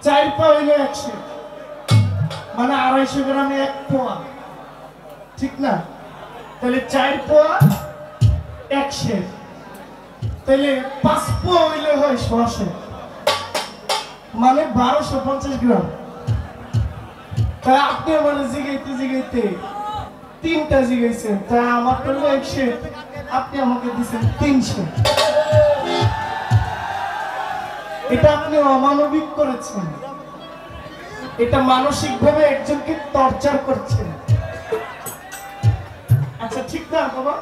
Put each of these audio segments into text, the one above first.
4 পা হইলে 100 মানে 250 গ্রামে 1 পোয়া ঠিক না তাহলে 4 পোয়া 100 তাহলে 5 পোয়া হইলে হয় 100 মানে 1250 গ্রাম তাই আপনি আমার জিগাইতে 3টা জিগাইছেন তাই আমার তো 100 আপনি আমাকে দিয়েছেন 300 এটা আপনি অমানবিক করেছেন এটা মানসিকভাবে একজনকে টর্চার করছেন আচ্ছা ঠিক না বাবা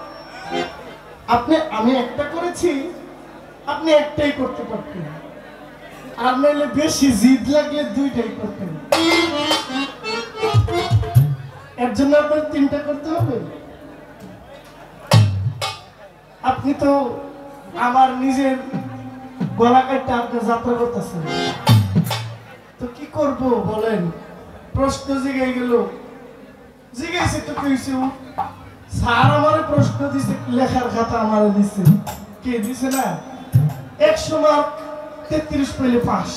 আমি একটা করেছি আপনি একটাই করতে পারতেন আর নাইলে বেশি জিদ লাগলে 2টাই করতেন এর জন্য আপনার 3টা করতে হবে আপনি তো আমার নিজের গলা কাটতে আপনি যাত্রা করতেছেন তো কি করব বলেন প্রশ্ন জিগাইছে তো কইছে স্যার আমারে প্রশ্ন দিছে লেখার খাতা আমারে দিছে কে দিছে না 100 মার্ক 33 পেলে পাস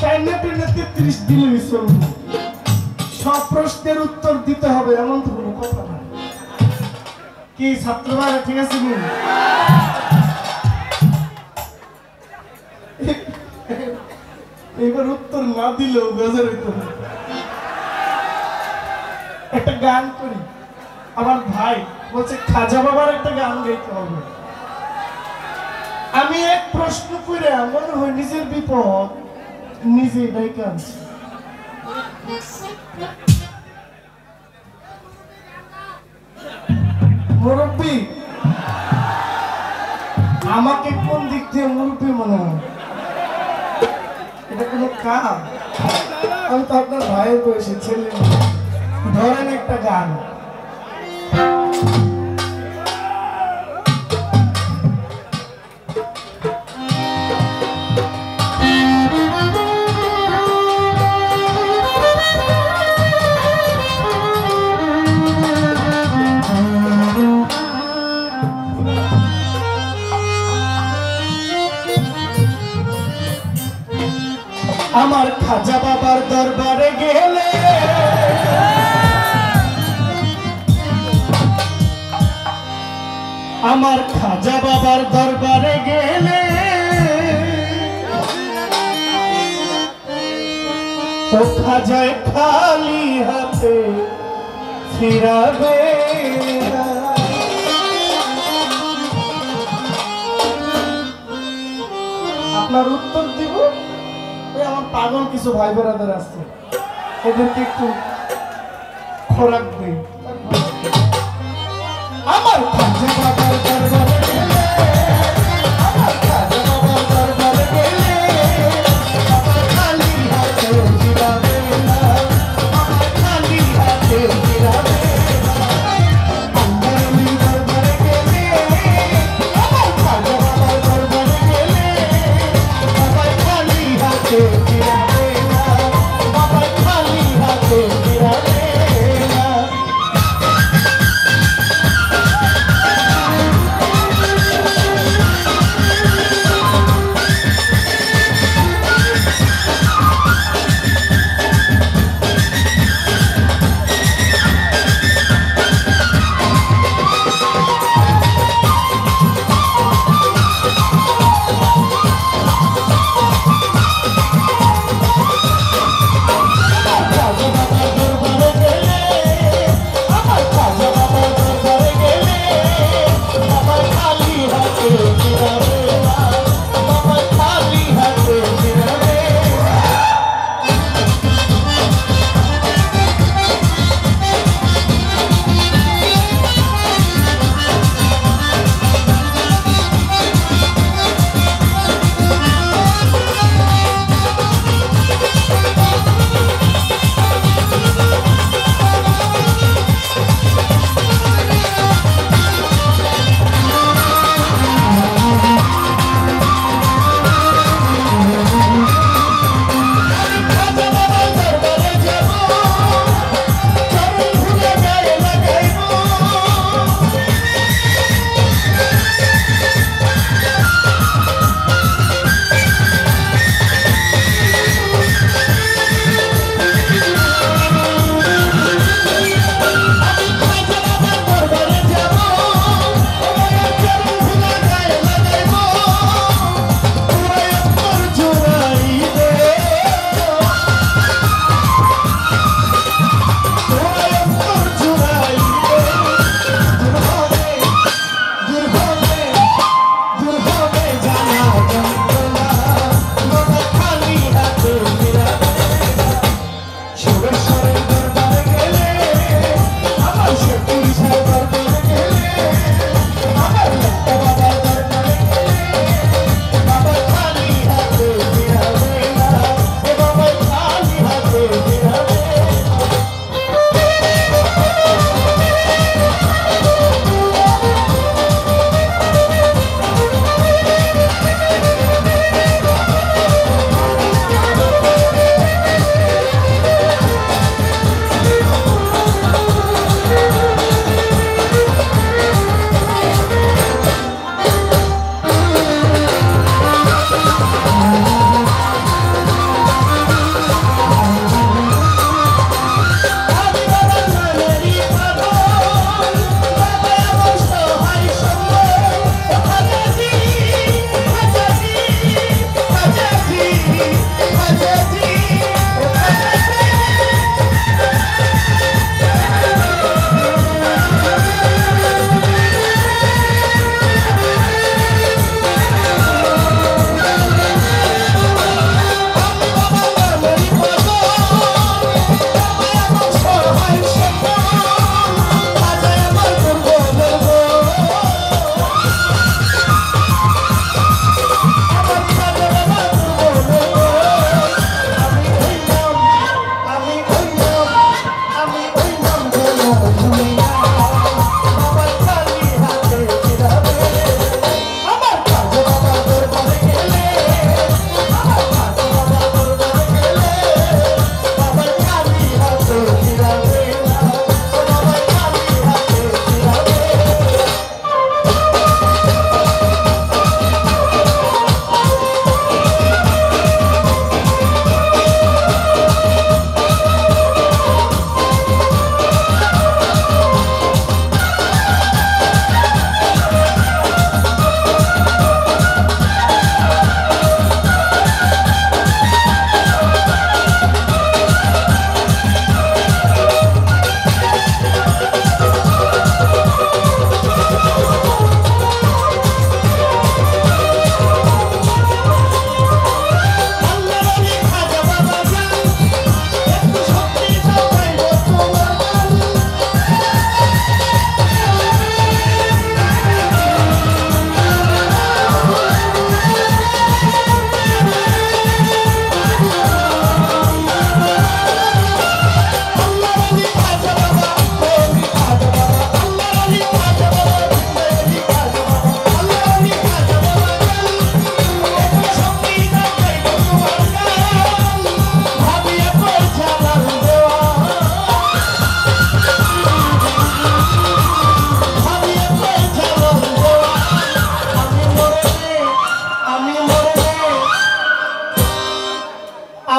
টাইমে 33 দিলে চলবে সব প্রশ্নের উত্তর দিতে হবে এমন তো কোনো কথা না কি ছাত্ররা ঠিক আছে নি এবার উত্তর না দিলেও বেজার হইতো একটা গান করি আমার ভাই বলছে খাজা বাবার একটা গান গাইতে হবে আমি এক প্রশ্ন করে মনে হয় নিজের বিপদ নিজেই ডাইকে আনছি মুরব্বী আমাকে কোন দিক থেকে মুরব্বী মনে হয় এটা কোনো কাম আমি তো আপনার ভাইয়ের বয়সে ছেলে ধরেন একটা গান আমার খাজা বাবার দরবারে গেলে আমার খাজা বাবার দরবারে গেলে তো খাজায় খালি হাতে ফিরাবে আপনার উত্তর দিব আমার পাগল কিছু ভাই বোনেদের আছে এদেরকে একটু খোরাক দেই আমার খাজা বাবার দরবারে গেলে আমার খাজা বাবার দরবারে গেলে আমার খালি হাতে ফিরাবে না আমার খালি হাতে ফিরাবে আমার দরবারে গেলে আমার খাজা বাবার দরবারে গেলে আমার খালি হাতে ফিরাবে না আমার খালি হাতে ফিরাবে না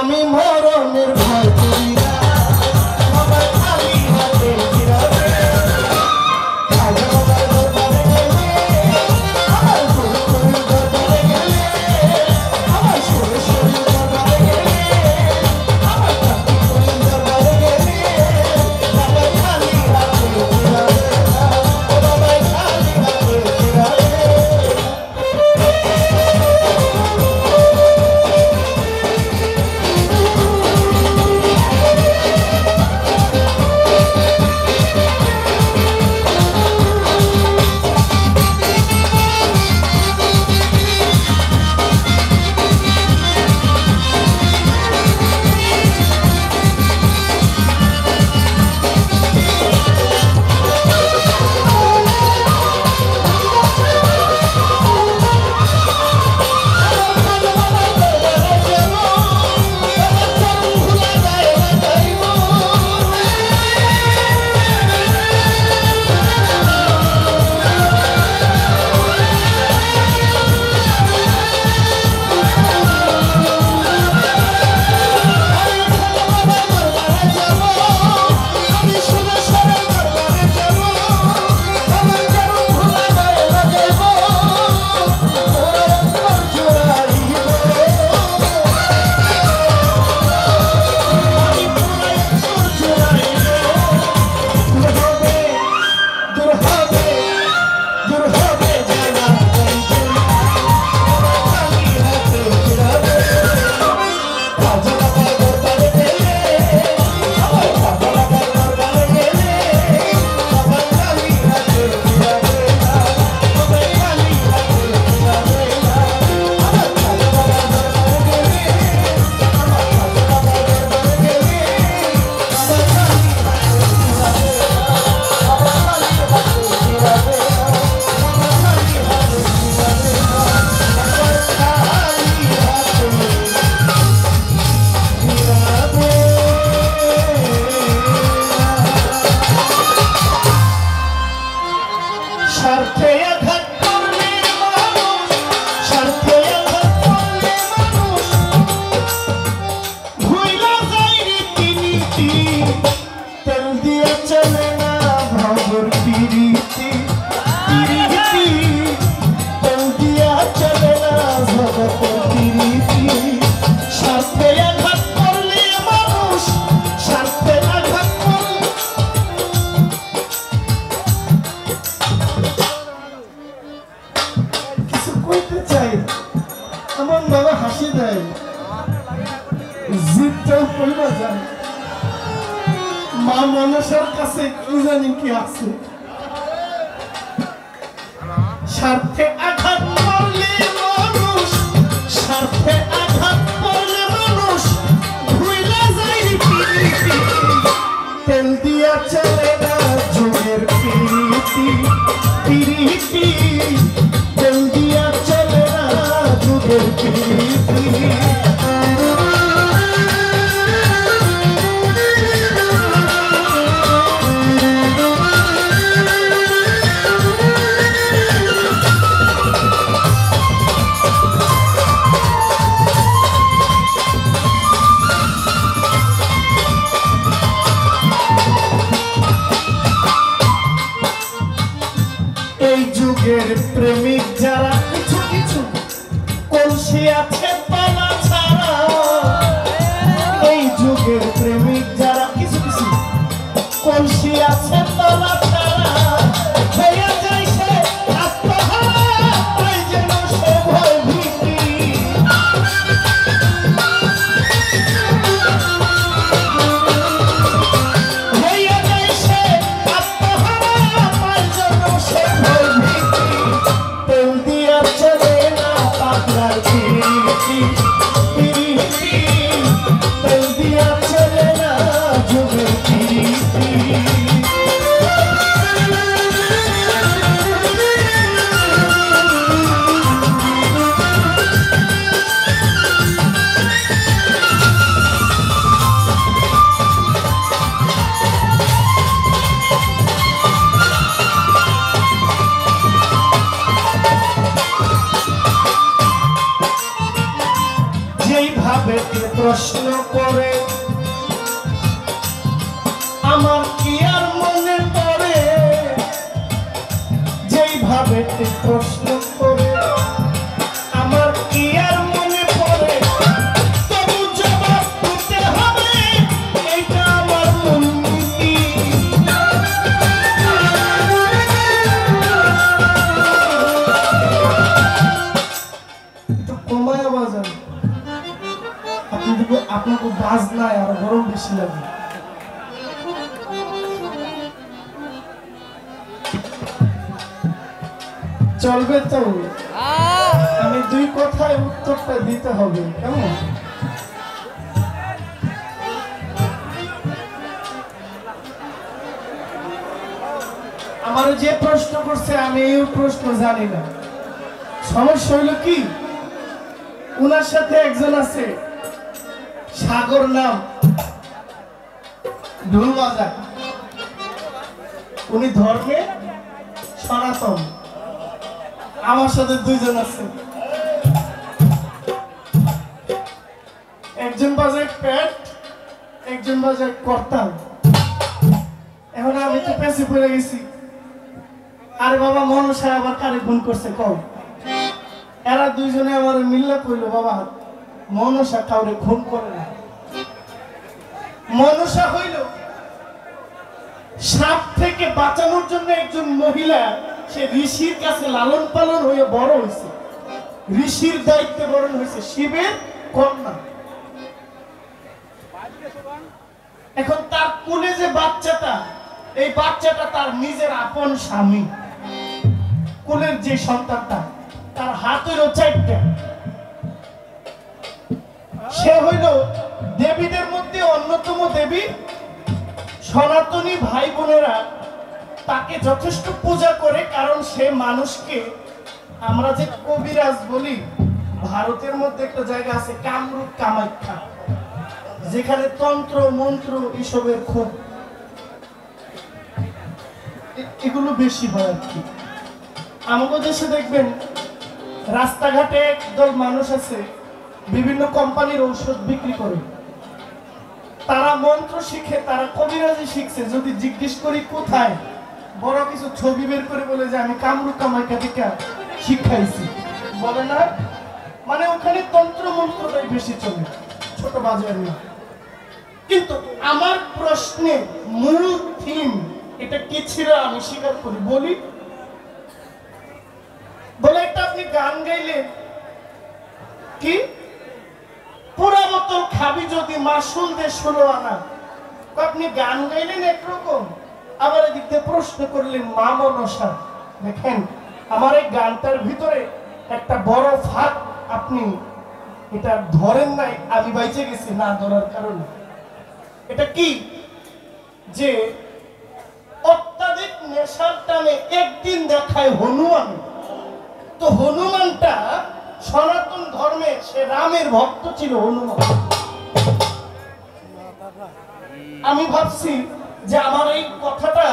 আমি মরণের ভয় করি না আমার খালি হাতে ফিরাবে খাজা বাবার দরবারে গেলে আমার গুরু গুরুর দরবারে গেলে আমার সুরে সুরে দরবারে গেলে আমার কাকি গুরুর দরবারে গেলে বাবা খালি হাতে ফিরাবে বাবা খালি হাতে ফিরাবে আমার বাবা হাসি দেয় জিতটাও কইবা যায় মা মনসার কাছে কি জানি কি আছে স্বার্থে আঘাত করলে মানুষ স্বার্থে আঘাত করলে মানুষ ভুইলা যায় প্রীতি তেল দিয়া চলে না যুগের প্রীতি প্রীতি তেল দিয়া চলে না যুগের প্রীতি প্রেমিক যারা কিছু কিছু কলসি আছে পালা ছাড়া এই যুগের প্রেমিক যারা কিছু কিছু কলসি আছে পালা ছাড়া হয়ে যায় সে আত্মহারা তাই যেন সে ভয় ভীতি হয়ে যায় সে আত্মহারা তাই যেন সে ভয় ভীতি তেল দিয়া চলে না পাগলার প্রীতি প্রশ্ন করে আমার কি আর মনে পড়ে, যেইভাবে প্রশ্ন করে আমার কি আর মনে পড়ে, তবু জবাব দিতে হবে, এইটা আমার মূলনীতি। একটু কমায় বাজান, আপনাকে বাজ নাই আর গরম বেশি লাগে। চলবে তো? আমি দুই কথায় উত্তরটা দিতে হবে, কেমন? আমার যে প্রশ্ন করছে আমি এই প্রশ্ন জানি না। সমস্যা হইল কি, উনার সাথে একজন আছে সাগর নাম, ঢোল বাজায়, উনি ধর্মে সনাতন। আমার সাথে দুইজন আছে, একজন বাজায় প্যাট, একজন বাজায় করতাল। এখন আমি তো পেছে পড়ে গেছি, আরে বাবা মনসা আবার কারে খুন করছে কও? এরা দুইজনে আমার মিল্লা কইলো, বাবা মনসা কাউরে খুন করে না। মনসা হইল সাপ থেকে বাঁচানোর জন্য একজন মহিলা, সে ঋষির কাছে লালন পালন হয়ে বড় হয়েছে, ঋষির দায়িত্বে বড় হয়েছে, শিবের কন্যা। এখন তার কোলে যে বাচ্চাটা, এই বাচ্চাটা তার নিজের আপন স্বামী। কোলের যে সন্তানটা, তার হাত হইল 4টা। সে হইল দেবীদের মধ্যে অন্যতম দেবী। সনাতনী ভাই বোনেরা তাকে যথেষ্ট পূজা করে, কারণ সে মানুষকে, আমরা যে কবিরাজ বলি, ভারতের মধ্যে একটা জায়গা আছে কামরূপ কামাখ্যা, যেখানে তন্ত্র মন্ত্র এসবের খুব এগুলো বেশি হয় আর কি। আমাদের দেশে দেখবেন রাস্তাঘাটে একদল মানুষ আছে বিভিন্ন কোম্পানির ঔষধ বিক্রি করে, তারা মন্ত্র শিখে, তারা কবিরাজি শিখছে। যদি জিজ্ঞেস করি কোথায়, বড় কিছু ছবি বের করে বলে যে আমি কামরূপ কামাখ্যা থেকে শিখাইছি, বলে না। মানে ওখানে তন্ত্র মন্ত্রটাই বেশি চলে, ছোট বাজার না। কিন্তু আমার প্রশ্নে মূল থিম এটা কি ছিল আমি স্বীকার করি, বলি। বলে একটা আপনি গান গাইলেন কি, পুরা বোতল খাবি যদি মাসুল দে 16 আনা। আপনি গান গাইলেন একরকম, আবার এদিক দিয়ে প্রশ্ন করলেন মা মনসা। দেখেন আমার এই গানটার ভিতরে একটা বড় ফাঁক আপনি এটা ধরেন নাই, আমি বাইচে গেছি না ধরার কারণে। এটা কি, যে অত্যাধিক নেশার টানে একদিন দেখায় হনুমান। তো হনুমানটা সনাতন ধর্মের, সে রামের ভক্ত ছিল হনুমান। আমি ভাবছি যে আমার এই কথাটা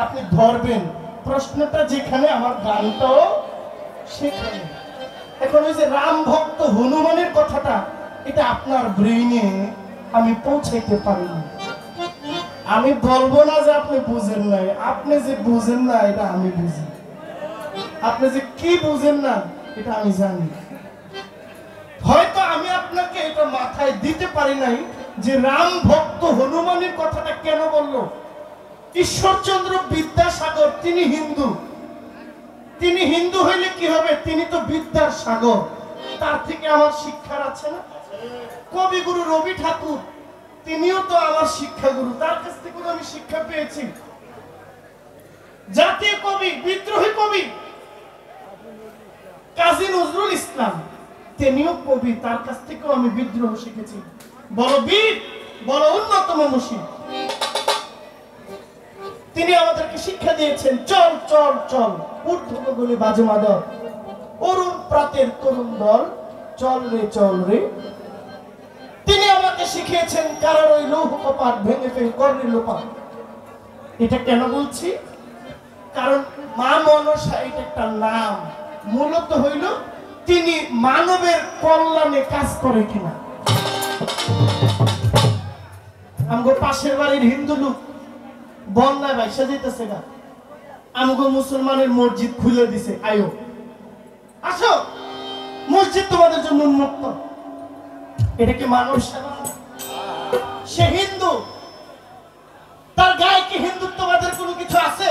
আপনি ধরবেন, প্রশ্নটা যেখানে আমার গানটাও সেখানে। এখন ওই যে রাম ভক্ত হনুমানের কথাটা, এটা আপনার ব্রেইনে আমি পৌঁছাইতে পারিনি। আমি বলবো না যে আপনি বুঝেন নাই, আপনি যে বুঝেন না এটা আমি বুঝি, আপনি যে কি বুঝেন না এটা আমি জানি। হয়তো আমি আপনাকে এটা মাথায় দিতে পারি নাই যে রাম ভক্ত হনুমানের কথাটা কেন বললো। ঈশ্বরচন্দ্র বিদ্যাসাগর তিনি হিন্দু, তিনি হিন্দু হইলে কি হবে, তিনি তো বিদ্যার সাগর, তার থেকে আমার শিক্ষার আছে না। কবিগুরু রবি ঠাকুর তিনিও তো আমার শিক্ষাগুরু, তার কাছ থেকে আমি শিক্ষা পেয়েছি। জাতীয় কবি, বিদ্রোহী কবি কাজী নজরুল ইসলাম তিনিও কবি, তার কাছ থেকেও আমি বিদ্রোহ শিখেছি। বড় বীর, বড় উন্নত মনীষী, তিনি আমাদেরকে শিক্ষা দিয়েছেন। চল চল চল ঊর্ধ্ব গগনে বাজে মাদক, অরুণ প্রাতের তরুণ দল, চল রে চল রে। তিনি আমাকে শিখিয়েছেন কারার ওই লৌহ কপাট ভেঙে ফেল করলে লোপাট। এটা কেন বলছি, কারণ মা মনসা এটা একটা নাম, মূলত হইল তিনি মানবের কল্যাণে কাজ করে কিনা। আমগো পাশের বাড়ির হিন্দু লোক বন্যায় ভাইসা যেতেছে না, আমগো মুসলমানের মসজিদ খুলে দিছে, আয়ো আসো, মসজিদ তোমাদের জন্য উন্মুক্ত। এটা কি মানুষ সেবা? সে হিন্দু, তার গায়ে কি হিন্দুত্ববাদের কোনো কিছু আছে?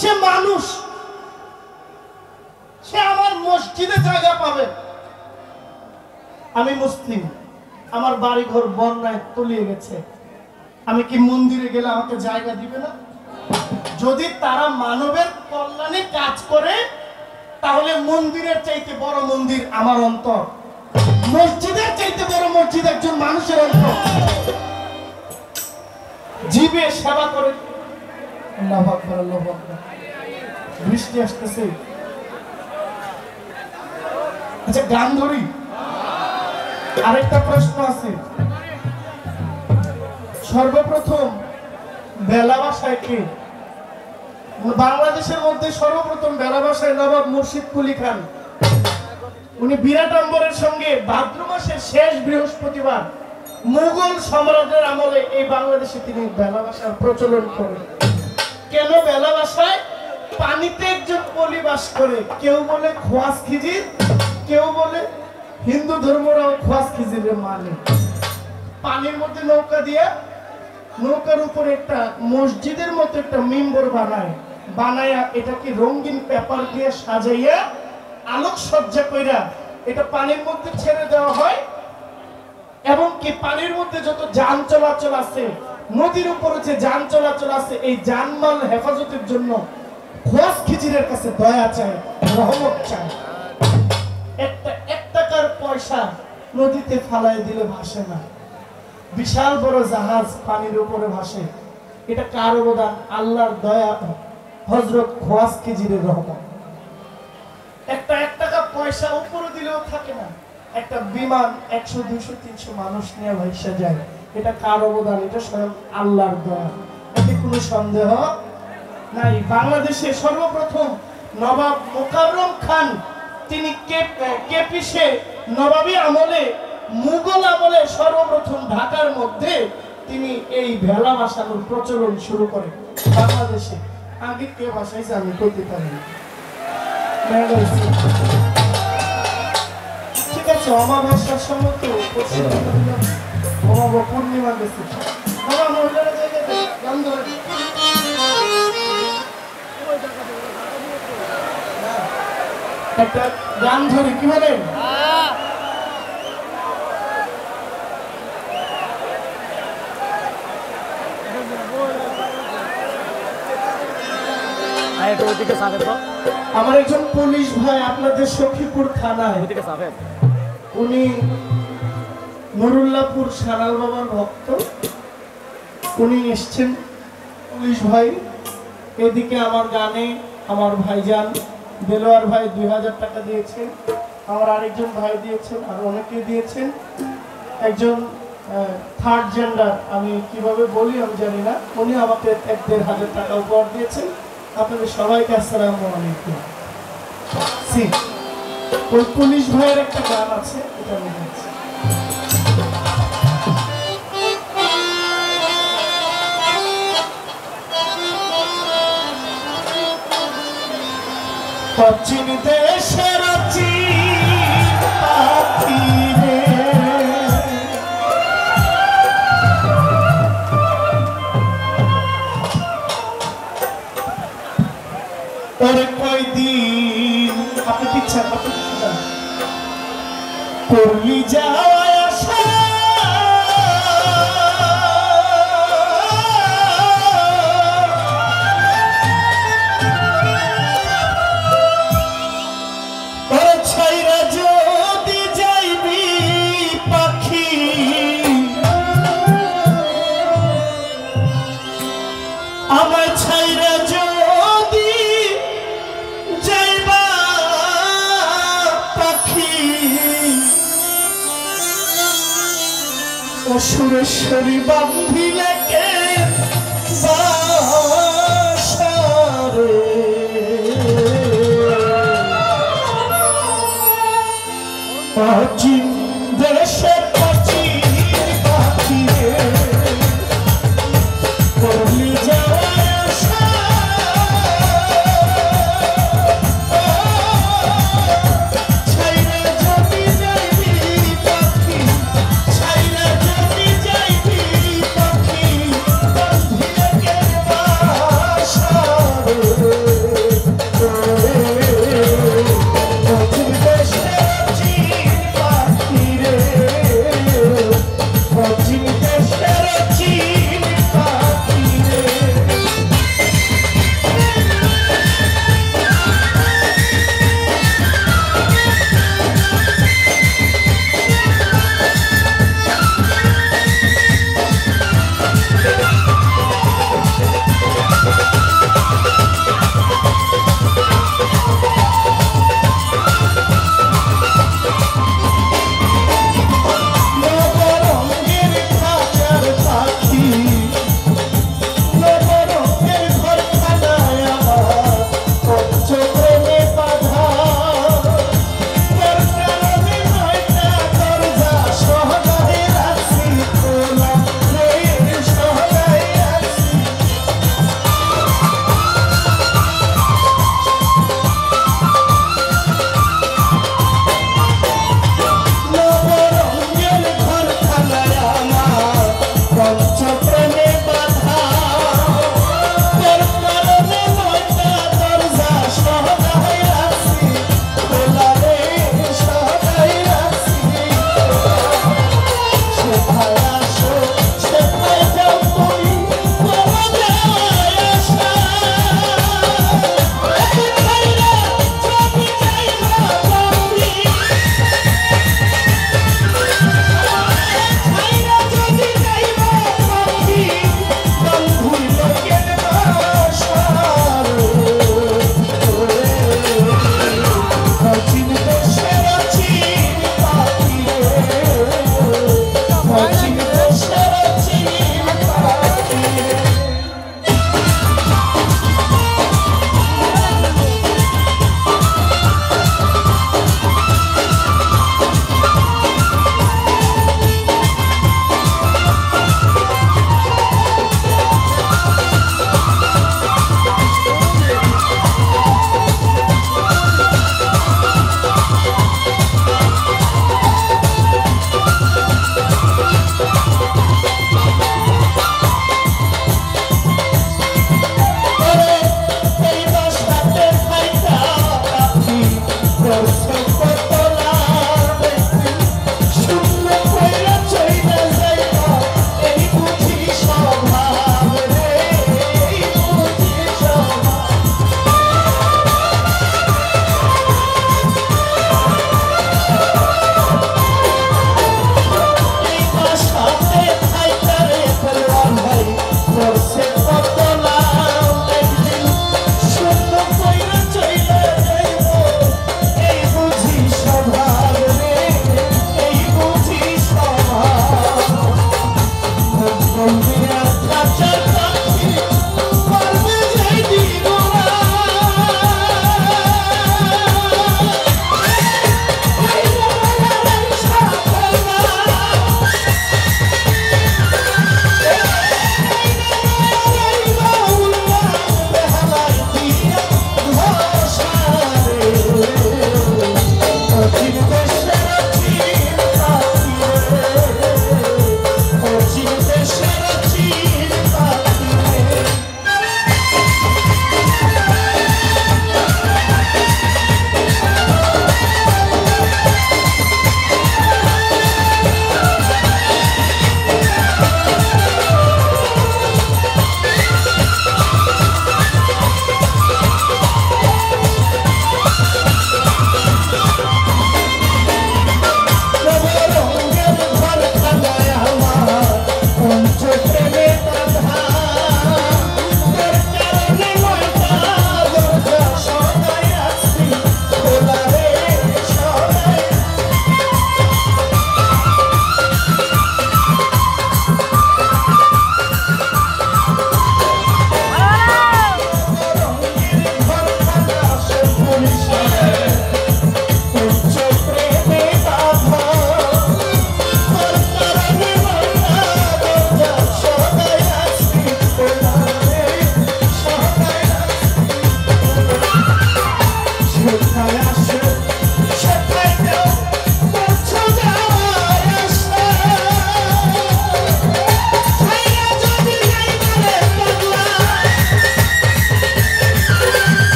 সে মানুষ, সে আমার মসজিদে জায়গা পাবে। আমি মুসলিম, আমার বাড়ি ঘর বন্যায় তলিয়ে গেছে, আমি কি মন্দিরে গেলে আমাকে জায়গা দিবে না? যদি তারা মানবের কল্যাণে কাজ করে, তাহলে মন্দিরের চাইতে বড় মন্দির আমার অন্তর, মসজিদের চাইতে বড় মসজিদ একজন মানুষের অন্তর। জীবে সেবা করে। আল্লাহু আকবার, আল্লাহু আকবার। বৃষ্টি আসতেছে। আচ্ছা, গান ধরি। আরেকটা প্রশ্ন আছে, সর্বপ্রথম বেলা ভাষায় কে? বাংলাদেশের মধ্যে সর্বপ্রথম বেলা ভাষায় নবাব মুর্শিদ কুলি খান। উনি বিরাটাম্বরের সঙ্গে ভাদ্র মাসের শেষ বৃহস্পতিবার মুঘল সম্রাটের আমলে এই বাংলাদেশে তিনি বেলা ভাষার প্রচলন করেন। কেন বেলা ভাষায়? পানিতে একজন কলি বাস করে, কেউ বলে খোয়াস খিজির, কেউ বলে হিন্দু ধর্মরাও খোয়াস খিজিরের মানে। পানির মধ্যে নৌকা দিয়ে, নৌকার উপরে একটা মসজিদের মতো একটা মিম্বর বানায়া এটাকে রঙিন পেপার দিয়ে সাজাইয়া আলোকসজ্জা কইরা এটা পানির মধ্যে ছেড়ে দেওয়া হয়। এবং কি পানির মধ্যে যত যান চলাচল আছে, নদীর উপরে যে যান চলাচল আছে, এই যানমাল হেফাজতের জন্য খোয়াস খিজিরের কাছে দয়া চায়, রহমত চায়। একটা 1 টাকার পয়সা নদীতে ফালাই দিলে ভাসে না, বিশাল বড় জাহাজ পানির উপরে ভাসে। এটা কার অবদান? আল্লাহর দয়া, হযরত খোয়াস খিজিরের রহমত। একটা 1 টাকা পয়সা উপরে দিলেও থাকে না, একটা বিমান 100, 200, 300 মানুষ নিয়ে ভাইসা যায়। এটা কার অবদান? এটা স্বয়ং আল্লাহর দয়া, এতে কোনো সন্দেহ নাই। বাংলাদেশে সর্বপ্রথম নবাব মোকাররম খান, তিনি কেপিসে নবাবী আমলে, মুঘল আমলে সর্বপ্রথম ঢাকার মধ্যে তিনি এই ভেলা ভাসানোর প্রচলন শুরু করেন বাংলাদেশে। আগে কে ভাসাইছে আমি বলতে পারি না। ঠিক আছে, অমাবস্যার সময় তো পূর্ণিমা গেছে, মহিলারা জায়গাতে গান ধরে একটা গান ধরে কি বলেন? আমার একজন পুলিশ ভাই আপনাদের সখীপুর থানায়, উনি নুরুল্লাহপুর সানাল বাবার ভক্ত, উনি এসছেন পুলিশ ভাই। এদিকে আমার গানে আমার ভাইজান দেলোয়ার ভাই 2000 টাকা দিয়েছেন, আমার আরেকজন ভাই দিয়েছেন, আর অনেকে দিয়েছেন। একজন থার্ড জেন্ডার, আমি কিভাবে বলি আমি জানি না, উনি আমাকে 1-1.5 টাকা উপহার দিয়েছেন। আপনাদের সবাইকে আসসালামু আলাইকুম। ওই পুলিশ ভাইয়ের একটা গান আছে, এটা আমি গাইছি। পশ্চিম দেশের পাখি রে, ওরে কয়দিন আপনি পিচ্ছা করলি যাওয়া আসা, ছাইরা যদি যাইবি পাখি, আমায় ছাইরা যদি যাইবা পাখি, অসুরেশ্বরী বান্ধিলে কে বাসারে, পশ্চিম দেশে পশ্চিম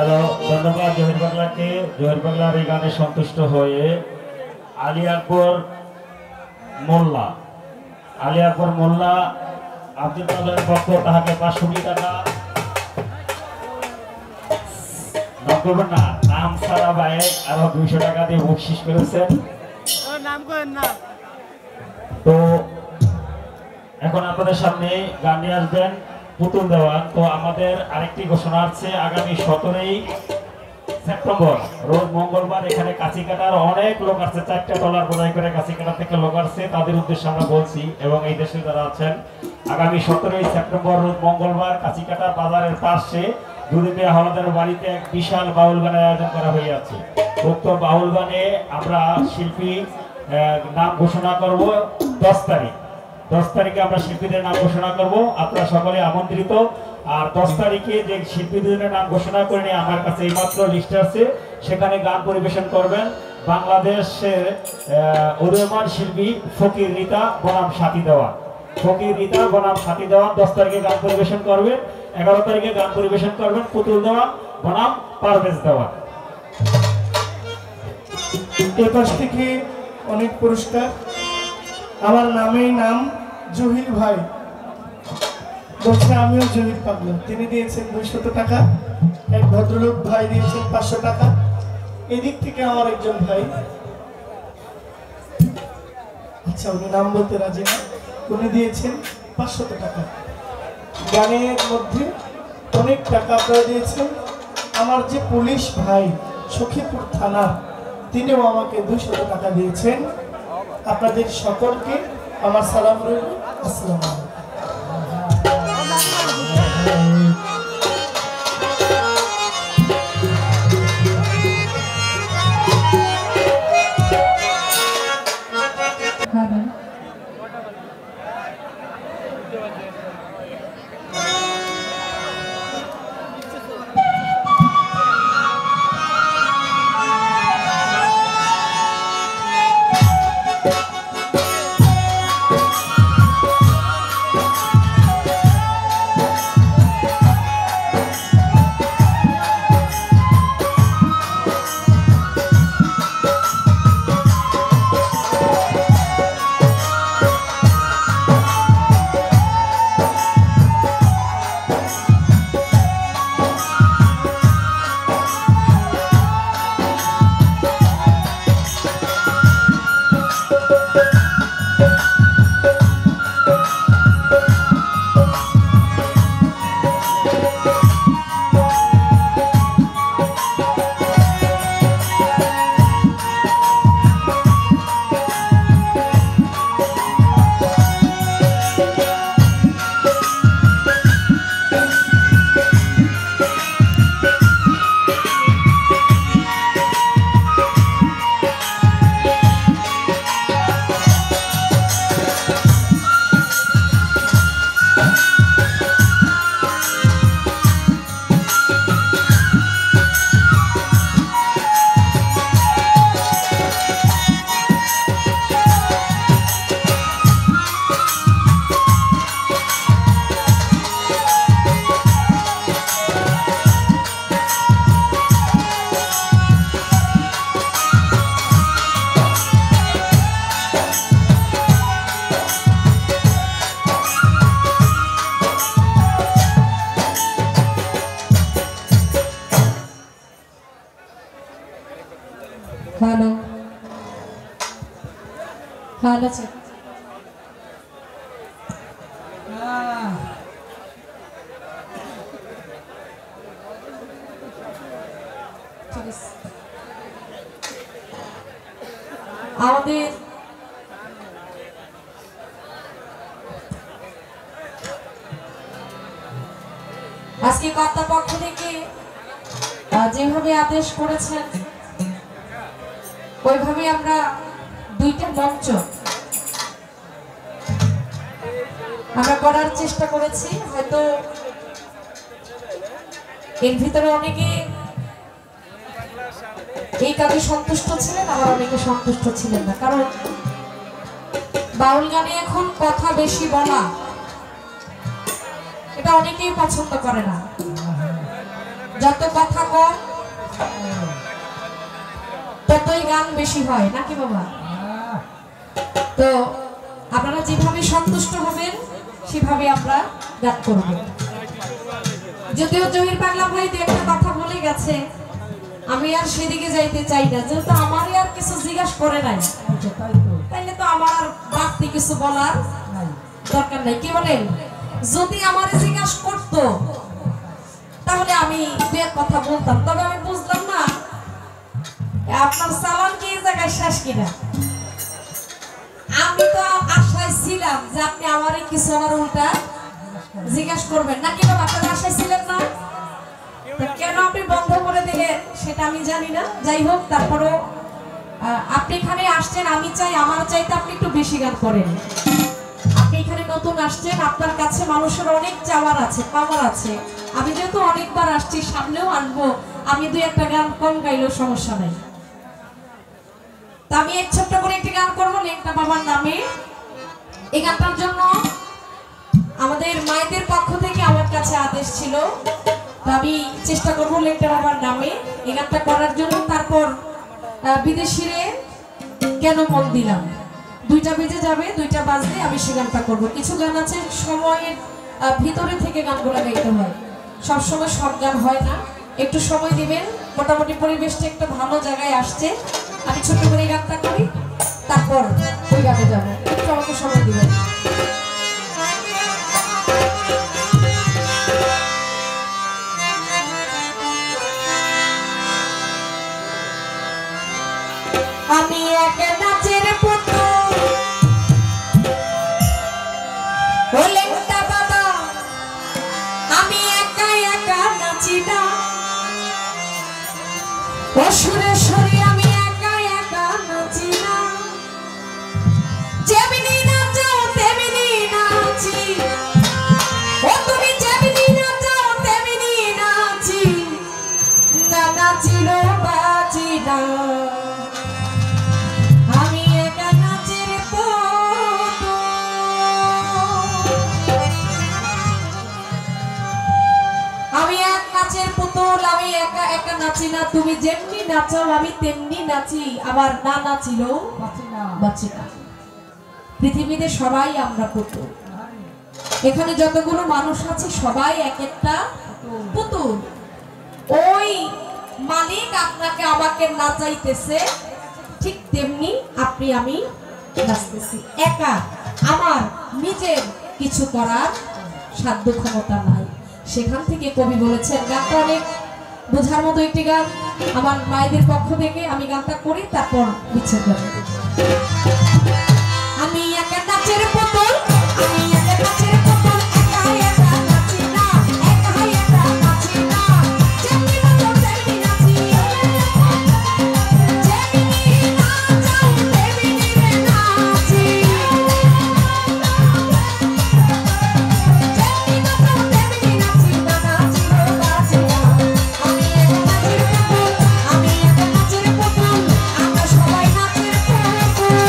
হ্যালো, ধন্যবাদ জহির পাগলাকে। জহির পাগলার এই গানে সন্তুষ্ট হয়ে আলী আকবর মোল্লা আব্দুল কালামের পক্ষ তাহাকে 500 টাকা নাম করবেন না, নাম ছাড়া ভাই আরো 200 টাকা দিয়ে বকশিস করেছেন। তো এখন আপনাদের সামনে গান নিয়ে আসবেন পুতুল দেওয়ান। তো আমাদের আরেকটি ঘোষণা আছে, আগামী 17ই সেপ্টেম্বর রোজ মঙ্গলবার এখানে কাঁচি কাটার অনেক লোক আছে, 4টা ডলার বোঝাই করে কাঁচি কাটার থেকে লোক আসছে, তাদের উদ্দেশ্যে আমরা বলছি এবং এই দেশে যারা আছেন, আগামী 17ই সেপ্টেম্বর রোজ মঙ্গলবার কাঁচি কাটা বাজারের পাশে দুদিকে হলদের বাড়িতে এক বিশাল বাউল গানের আয়োজন করা হয়েছে। উক্ত বাউল গানে আমরা শিল্পী নাম ঘোষণা করব 10 তারিখে আমরা শিল্পীদের নাম ঘোষণা করব। আপনারা সকলে আমন্ত্রিত। আর 10 তারিখে যে শিল্পীদের নাম ঘোষণা করেনি, আমার কাছে এইমাত্র লিস্ট আছে, সেখানে গান পরিবেশন করবেন বাংলাদেশের উদীয়মান শিল্পী ফকির রিতা বনাম সাথী দেওয়ান। 10 তারিখে গান পরিবেশন করবেন। 11 তারিখে গান পরিবেশন করবেন পুতুল দেওয়ান বনাম পারভেজ দেওয়ান। এ পাশ থেকে অনেক পুরস্কার। আমার নামেই নাম জহির ভাই, বলছে আমিও জহির পাগলা। তিনি দিয়েছেন 200 টাকা। এক ভদ্রলোক ভাই দিয়েছেন 500 টাকা। এদিক থেকে আমার একজন ভাই, আচ্ছা উনি নাম বলতে রাজি না, উনি দিয়েছেন 500 টাকা। গানের মধ্যে অনেক টাকা আপনারা দিয়েছেন। আমার যে পুলিশ ভাই সখীপুর থানা, তিনিও আমাকে 200 টাকা দিয়েছেন। আপনাদের সকলকে আমার সালাম রইল। আসসালামু আলাইকুম। হ্যালো হ্যালো স্যার, আমাদের আজকে কর্তৃপক্ষ থেকে যেভাবে আদেশ করেছেন ওইভাবে আমরা 2টা মঞ্চ আমরা করার চেষ্টা করেছি। হয়তো এর ভিতরে অনেকে এই কাজে সন্তুষ্ট ছিলেন, আবার অনেকে সন্তুষ্ট ছিলেন না, কারণ বাউল গানে এখন কথা বেশি বলা এটা অনেকেই পছন্দ করে না। যত কথা কম ততই গান বেশি হয় নাকি বাবা? তো আপনারা যেভাবে সন্তুষ্ট হবেন সেভাবে আমরা গান করব। যদিও জহির পাগলা ভাই দু একটা কথা বলে গেছে, আমি আর সেদিকে যাইতে চাই না, যেহেতু আমারই আর কিছু জিজ্ঞাসা করে নাই, তাইলে তো আমার আর বাড়তি কিছু বলার দরকার নাই। কি বলেন? যদি আমার জিজ্ঞাসা করতো তাহলে আমি দু এক কথা বলতাম, তবে আমি বুঝলাম না আপনার চালান কি এই জায়গায় শেষ কিনা। আমি তো আশায় ছিলাম যে আপনি আমারই কিছু আমার উল্টা জিজ্ঞাসা করবেন নাকি বাবা? আপনার আশায় ছিলেন না? কেন আপনি বন্ধ করে দিলেন সেটা আমি জানি না। যাই হোক, তারপরেও আপনি এখানে আসছেন, আমি চাই আমার চাইতে আপনি একটু বেশি গান করেন। আপনি এখানে নতুন আসছেন, আপনার কাছে মানুষের অনেক চাওয়ার আছে, পাওয়ার আছে। আমি যেহেতু অনেকবার আসছি, সামনেও আনবো, আমি দুই একটা গান কম গাইলেও সমস্যা নাই। তা আমি এক ছোট্ট করে একটি গান করবো লেংটা বাবার নামে। এই গানটার জন্য আমাদের মায়েদের পক্ষ থেকে আমার কাছে আদেশ ছিল, আমি চেষ্টা করবো লেংটা বাবার নামে এই গানটা করার জন্য। তারপর বিদেশিরে কেন মন দিলাম, দুইটা বেজে যাবে, দুইটা বাজলে আমি সে গানটা করবো। কিছু গান আছে সময়ের ভিতরে থেকে গানগুলো গাইতে হয়, সবসময় সব গান হয় না, একটু সময় দিবেন। মোটামুটি পরিবেশটা একটা ভালো জায়গায় আসছে, আমি ছোট করে গানটা করি, তারপর ওই গানে যাবো, একটু আমাকে সময় দিবেন। আমি এক নাচের পুতুল, ও লেংটা বাবা, আমি একা একা নাচি না, ও সুরেশ্বরী আমি একা একা নাচি না, যেমনি নাচাও তেমনি নাচি, ও তুমি যেমনি নাচাও তেমনি নাচি, না নাচিলো বাঁচি না। আমি এক নাচের পুতুল, আমি একা একা নাচি না, তুমি যেমনি নাচাও আমি তেমনি নাচি, আবার না নাচিলেও বাঁচি না। পৃথিবীতে সবাই আমরা পুতুল, এখানে যতগুলো মানুষ আছে সবাই এক একটা পুতুল। ওই মালিক আপনাকে আমাকে নাচাইতেছে, ঠিক তেমনি আপনি আমি নাচতেছি একা। আমার নিজের কিছু করার সাধ্য ক্ষমতা নাই। সেখান থেকে কবি বলেছেন, গানটা অনেক বোঝার মতো একটি গান, আমার মায়েদের পক্ষ থেকে আমি গানটা করি, তারপর বিচ্ছেদ যাবে। আমি একা নাচের পুতুল, আমি একা নাচের পুতুল, একা একা নাচি না, একা একা নাচি না, যেমনি নাচো তেমনি নাচি, যেমনি নাচাও তেমনি নাচি, যেমনি নাচাও তেমনি নাচি, না নাচিলো বাঁচি না। আমি একা নাচের পুতুল, আমি একা নাচের পুতুল, আমরা সবাই নাচের পুতুল।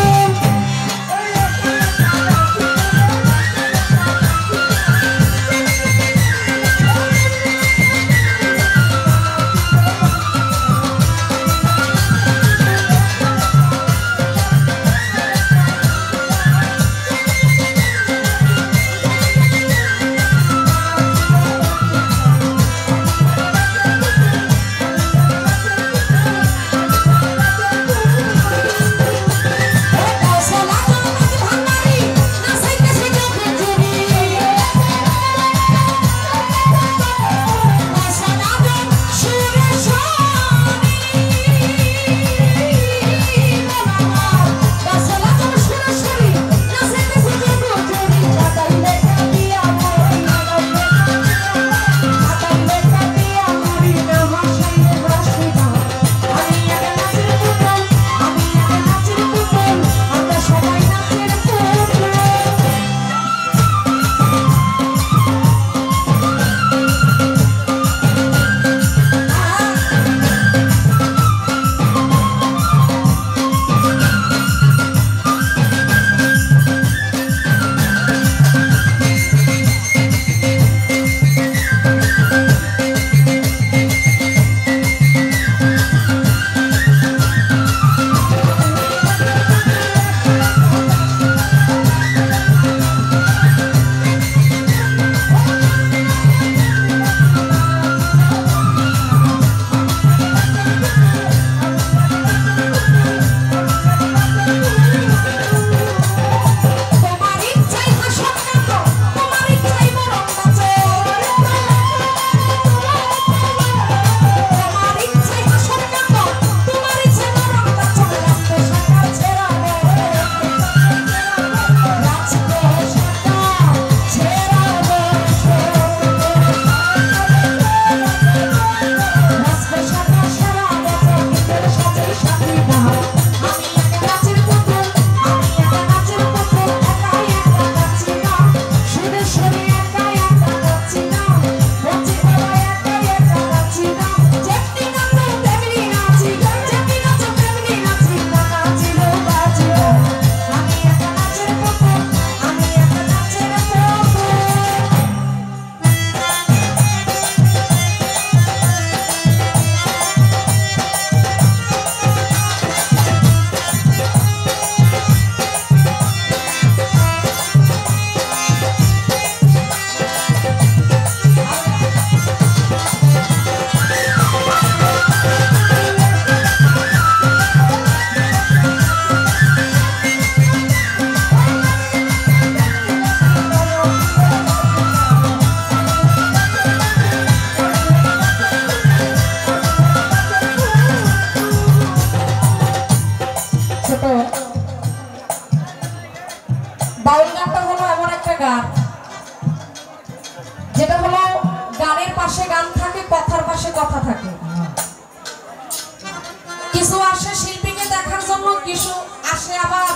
আসে আবার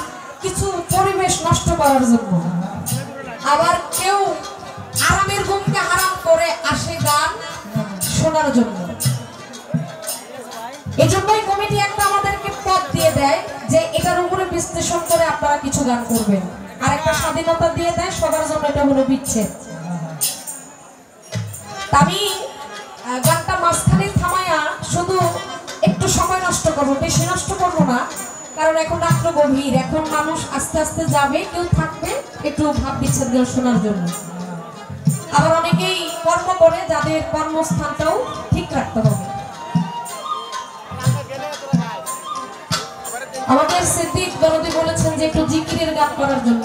কিছু পরিবেশ নষ্ট করার জন্য, আবার কেউ আরামের ঘুমকে হারাম করে আসে গান শোনার জন্য। এই জন্যই কমিটি একটা আমাদেরকে পথ দিয়ে দেয় যে এটার উপরে বিশ্লেষণ করে আপনারা কিছু গান করবেন, আর একটা স্বাধীনতা দিয়ে দেয় সবার জন্য, এটা হলো বিচ্ছেদ। আমি গানটা মাঝখানে থামায়া শুধু একটু সময় নষ্ট করবো, বেশি নষ্ট করবো না, কারণ এখন রাত্র গভীর, এখন মানুষ আস্তে আস্তে যাবে, কেউ থাকবে একটু ভাব বিচ্ছেদ গান শোনার জন্য। আবার অনেকেই কর্ম করে, যাদের কর্মস্থানটাও ঠিক রাখতে হবে। আমাদের সিদ্দিক দরদি বলেছেন যে একটু জিকিরের গান করার জন্য।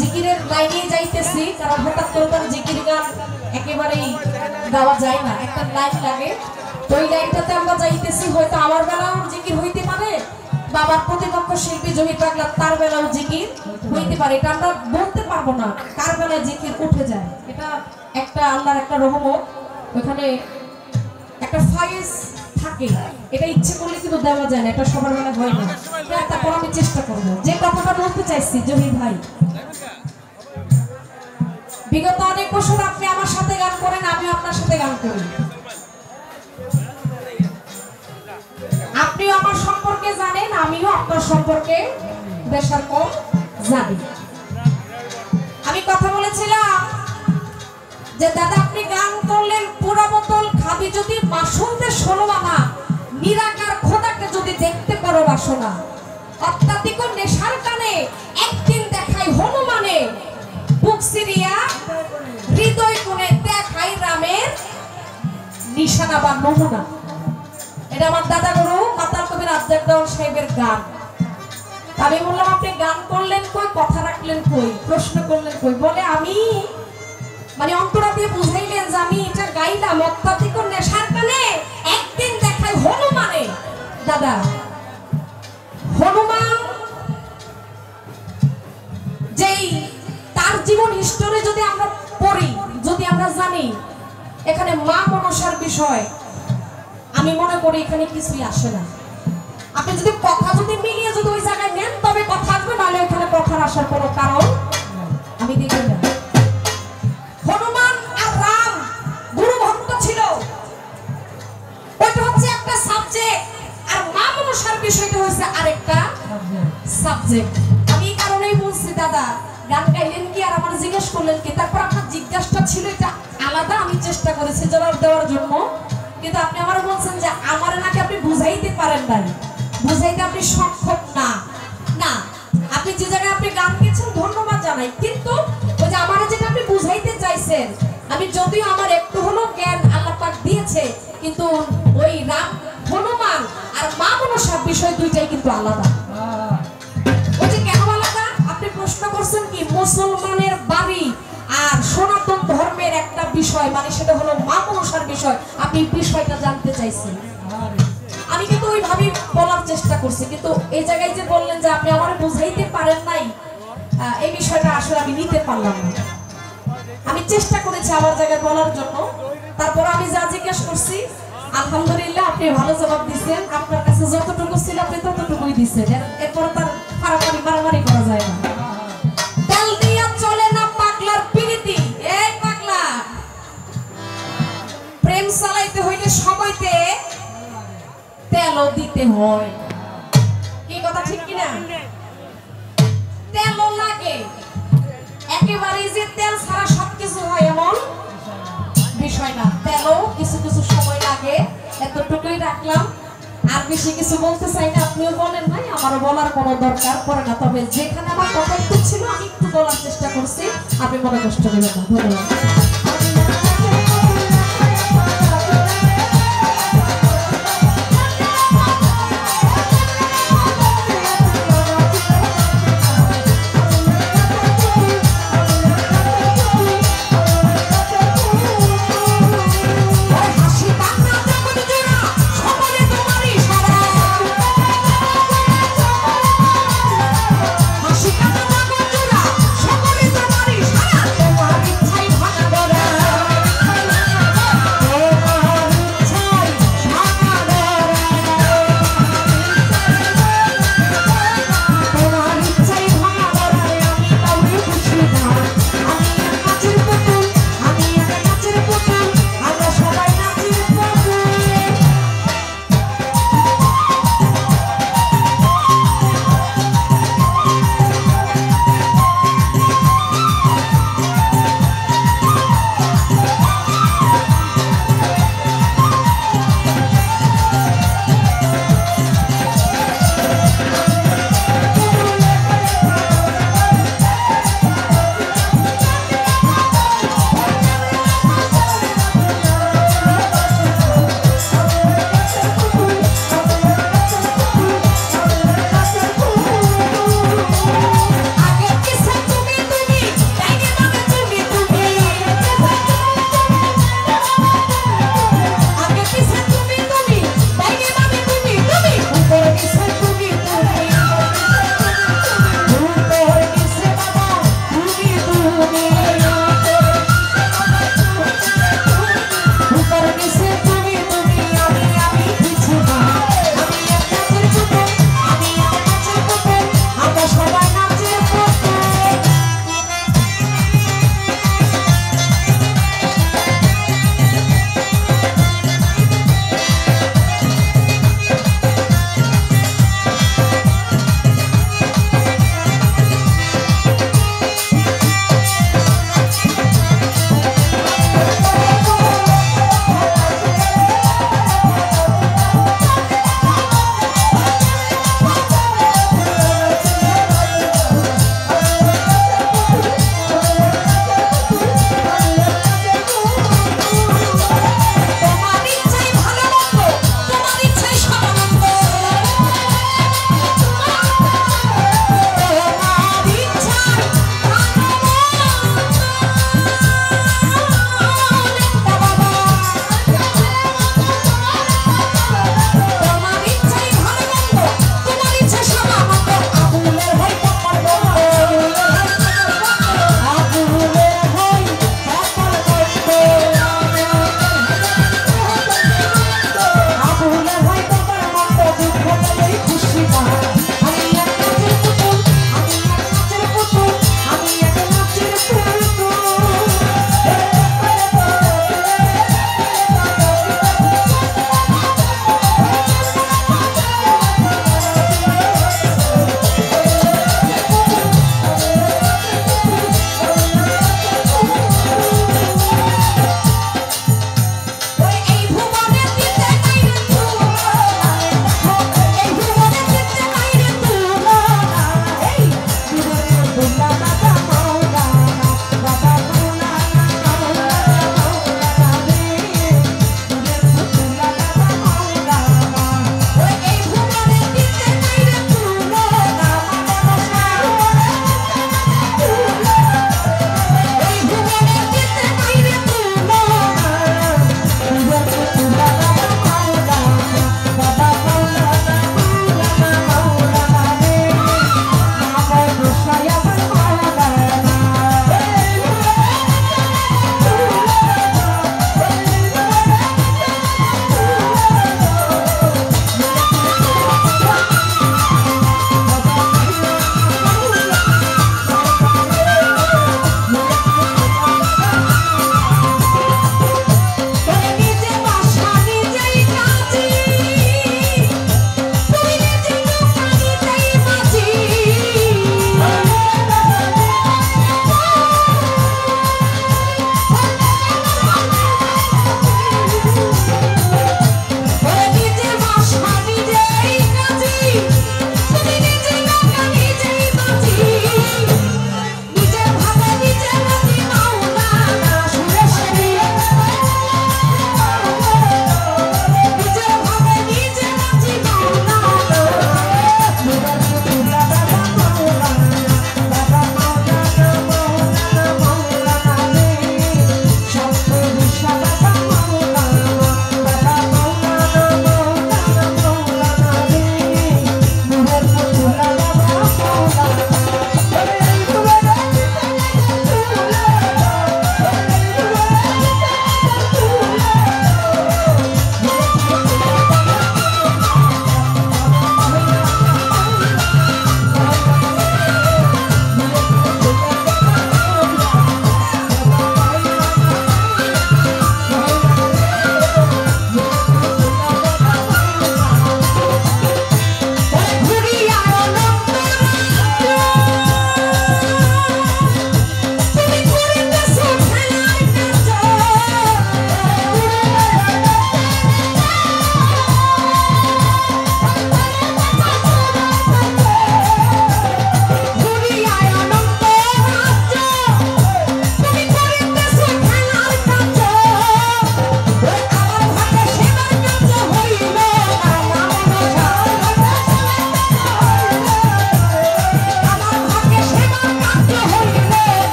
জিকিরের লাইনে যাইতেছি, কারণ হঠাৎ করে তার জিকির গান একেবারেই গাওয়া যায় না, একটা লাইন লাগে। তো ওই লাইনটাতে আমরা যাইতেছি, হয়তো আমার বেলাও জিকির হইতে পারে, বাবার প্রতিপক্ষ শিল্পী জহির পাগলা তার বেলাও জিকির হইতে পারে, এটা আমরা বলতে পারবো না কার বেলায় জিকির উঠে যায়। এটা একটা আল্লাহর একটা রহমত, ওখানে একটা ফায়েজ থাকে, এটা ইচ্ছে করলে কিন্তু দেওয়া যায় না, এটা সবার বেলা হয় না। তারপর আমি চেষ্টা করবো। যে কথাটা বলতে চাইছি জহির ভাই, বিগত অনেক বছর আপনি আমার সাথে গান করেন, আমিও আপনার সাথে গান করি, আপনিও আমার সম্পর্কে জানেন, আমিও আপনার সম্পর্কে বেশার কম জানি। আমি কথা বলেছিলাম যে দাদা আপনি গান করলেন পুরা বোতল খাবি যদি বাসন্তের 16 আনা, নিরাকার খোদাকে যদি দেখতে পারো বাসনা, অত্যাধিক নেশার কানে একদিন দেখাই হনুমানে, বুক সিরিয়া হৃদয় কোণে দেখাই রামের নিশানা বা নমুনা। এটা আমার দাদা গুরু মাতাল কবির আফজাল দেওয়ান সাহেবের গান। আমি বললাম আপনি গান করলেন কই, কথা রাখলেন কই, প্রশ্ন করলেন কই? বলে আমি মানে অন্তরা দিয়ে বুঝাইলেন যে আমি এটা গাইলাম অত্যাধিক নেশার কানে একদিন দেখাই হনুমানে। দাদা হনুমান যেই তার জীবন হিস্টোরি যদি আমরা পড়ি, যদি আমরা জানি এখানে মা মনসার বিষয়, আমি মনে করি এখানে কিছুই আসে না। আপনি যদি কথা যদি মিলিয়ে যদি ওই জায়গায় নেন তবে কথা আসবে, নাহলে এখানে কথার আসার কোনো কারণ আমি দেখি না। হনুমান আর রাম গুরু ভক্ত ছিল, ওইটা হচ্ছে একটা সাবজেক্ট, আর মা মনসার বিষয়টা হচ্ছে আরেকটা সাবজেক্ট। আমি এই কারণেই বলছি দাদা গান গাইলেন কি আর আমার জিজ্ঞেস করলেন কি, তারপর আপনার জিজ্ঞাসাটা ছিল এটা আলাদা, আমি চেষ্টা করেছি জবাব দেওয়ার জন্য, কিন্তু আপনি আমার বলছেন যে আমার নাকি আপনি বুঝাইতে পারেন নাই, বুঝাইতে আপনি সক্ষম না। না, আপনি যে জায়গায় আপনি গান গেছেন ধন্যবাদ জানাই, কিন্তু ওই যে আমার যেটা আপনি বুঝাইতে চাইছেন, আমি যদিও আমার একটু হলো জ্ঞান আল্লাহ পাক দিয়েছে, কিন্তু ওই রাম হনুমান আর মা মনসার বিষয় দুইটাই কিন্তু আলাদা। ওই যে কেন আলাদা আপনি প্রশ্ন করছেন কি, মুসলমানের বাড়ি আর সনাতন ধর্মের একটা বিষয়, মানে সেটা হলো মা মনসার বিষয়, আপনি বিষয়টা জানতে চাইছেন। আমি কিন্তু ওইভাবেই বলার চেষ্টা করছি, কিন্তু এই জায়গায় যে বললেন যে আপনি আমার বুঝাইতে পারেন নাই, এই বিষয়টা আসলে আমি নিতে পারলাম না। আমি চেষ্টা করেছি আমার জায়গায় বলার জন্য, তারপর আমি যা জিজ্ঞেস করছি আলহামদুলিল্লাহ আপনি ভালো জবাব দিচ্ছেন, আপনার কাছে যতটুকু ছিল আপনি ততটুকুই দিচ্ছেন, এরপরে তার ফারাফারি মারামারি করা যায় না। তেল দিয়া চলে না পাগলার পিরিতি, এই পাগলা প্রেম চালাইতে হইলে সময়তে তেলও দিতে হয়, কি কথা ঠিক কিনা? তেলও লাগে, একেবারে যে তেল ছাড়া সবকিছু হয় এমন বিষয় না, তেলও কিছু কিছু সময় লাগে। এতটুকুই রাখলাম, আর বেশি কিছু বলতে চাই না, আপনিও বলেন নাই, আমারও বলার কোনো দরকার পড়ে না, তবে যেখানে আমার কথা একটু ছিল আমি একটু বলার চেষ্টা করছি, আপনি মনে কষ্ট নেবেন না। ধন্যবাদ।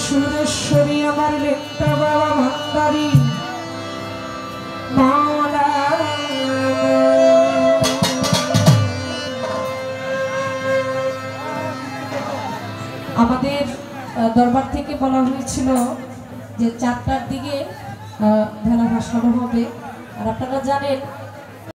সুরেশ্বরী আমার লেখা বাবা ভান্ডারী মাওলা। আমাদের দরবার থেকে বলা হয়েছিল যে 4টার দিকে ভেলা ভাসানো হবে। আর আপনারা জানেন